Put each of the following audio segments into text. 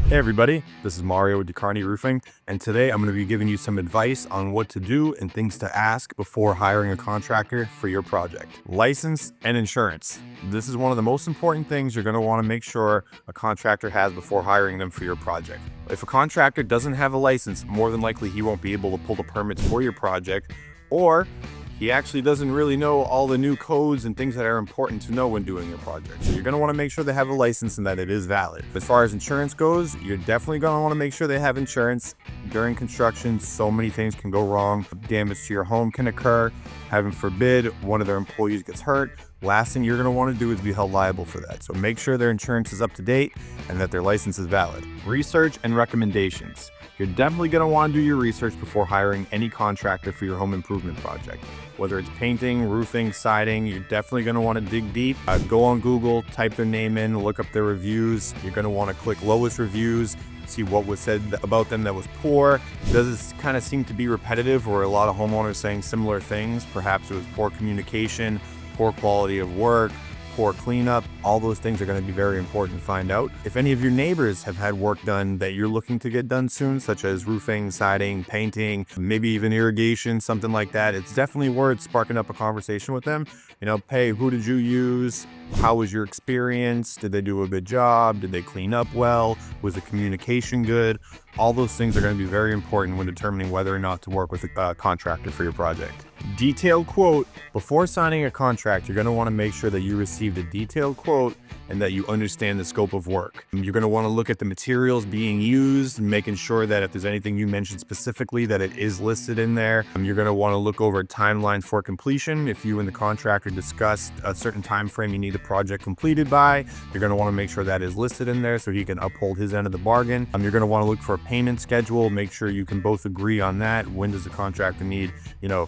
Hey everybody, this is Mario with DeCarneyRoofing, and today I'm going to be giving you some advice on what to do and things to ask before hiring a contractor for your project. License and insurance. This is one of the most important things you're going to want to make sure a contractor has before hiring them for your project. If a contractor doesn't have a license, more than likely he won't be able to pull the permits for your project, or he actually doesn't really know all the new codes and things that are important to know when doing your project. So you're going to want to make sure they have a license and that it is valid. As far as insurance goes, you're definitely going to want to make sure they have insurance. During construction, so many things can go wrong. Damage to your home can occur. Heaven forbid, one of their employees gets hurt. Last thing you're going to want to do is be held liable for that. So make sure their insurance is up to date and that their license is valid. Research and recommendations. You're definitely going to want to do your research before hiring any contractor for your home improvement project. Whether it's painting, roofing, siding, you're definitely going to want to dig deep. Go on Google, type their name in, look up their reviews. You're going to want to click lowest reviews, see what was said about them that was poor. Does this kind of seem to be repetitive, or a lot of homeowners saying similar things? Perhaps it was poor communication, poor quality of work, poor cleanup. All those things are going to be very important to find out. If any of your neighbors have had work done that you're looking to get done soon, such as roofing, siding, painting, maybe even irrigation, something like that, it's definitely worth sparking up a conversation with them. Hey, who did you use? How was your experience? Did they do a good job? Did they clean up well? Was the communication good? All those things are going to be very important when determining whether or not to work with a contractor for your project. Detailed quote. Before signing a contract, you're going to want to make sure that you received a detailed quote and that you understand the scope of work. You're going to want to look at the materials being used, making sure that if there's anything you mentioned specifically that it is listed in there. You're going to want to look over a timeline for completion. If you and the contractor discussed a certain time frame you need the project completed by, you're going to want to make sure that is listed in there so he can uphold his end of the bargain. You're going to want to look for a payment schedule, make sure you can both agree on that. When does the contractor need,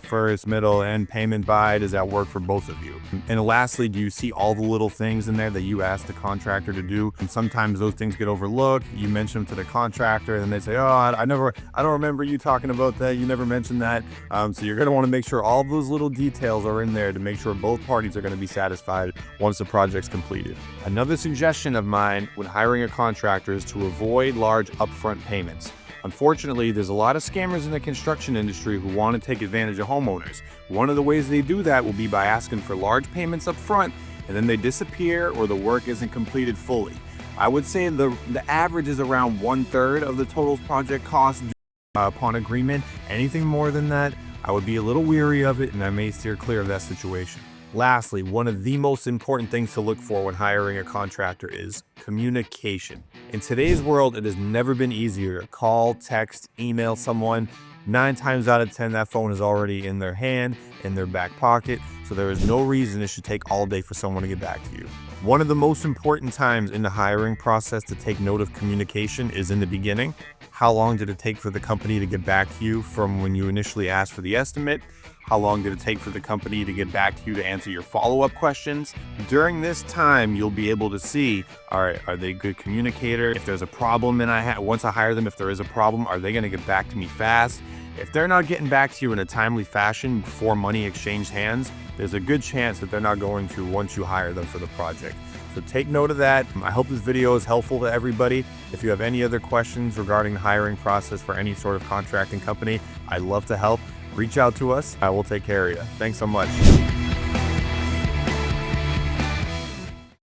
first, middle, and payment by? Does that work for both of you? And lastly, do you see all the little things in there that you asked the contractor to do? And sometimes those things get overlooked. You mention them to the contractor and they say, oh, I don't remember you talking about that. You never mentioned that. So you're going to want to make sure all of those little details are in there to make sure both parties are going to be satisfied once the project's completed. Another suggestion of mine when hiring a contractor is to avoid large upfront payments. Unfortunately, there's a lot of scammers in the construction industry who want to take advantage of homeowners. One of the ways they do that will be by asking for large payments up front, and then they disappear or the work isn't completed fully. I would say the average is around 1/3 of the total project cost upon agreement. Anything more than that, I would be a little weary of it, and I may steer clear of that situation. Lastly, one of the most important things to look for when hiring a contractor is communication. In today's world, it has never been easier to call, text, email someone. 9 times out of 10, that phone is already in their hand, in their back pocket, so there is no reason it should take all day for someone to get back to you. One of the most important times in the hiring process to take note of communication is in the beginning. How long did it take for the company to get back to you from when you initially asked for the estimate? How long did it take for the company to get back to you to answer your follow-up questions? During this time, you'll be able to see, all right, are they a good communicator? If there's a problem and once I hire them, if there is a problem, are they gonna get back to me fast? If they're not getting back to you in a timely fashion before money exchanged hands, there's a good chance that they're not going to once you hire them for the project. So take note of that. I hope this video is helpful to everybody. If you have any other questions regarding the hiring process for any sort of contracting company, I'd love to help. Reach out to us. I will take care of you. Thanks so much.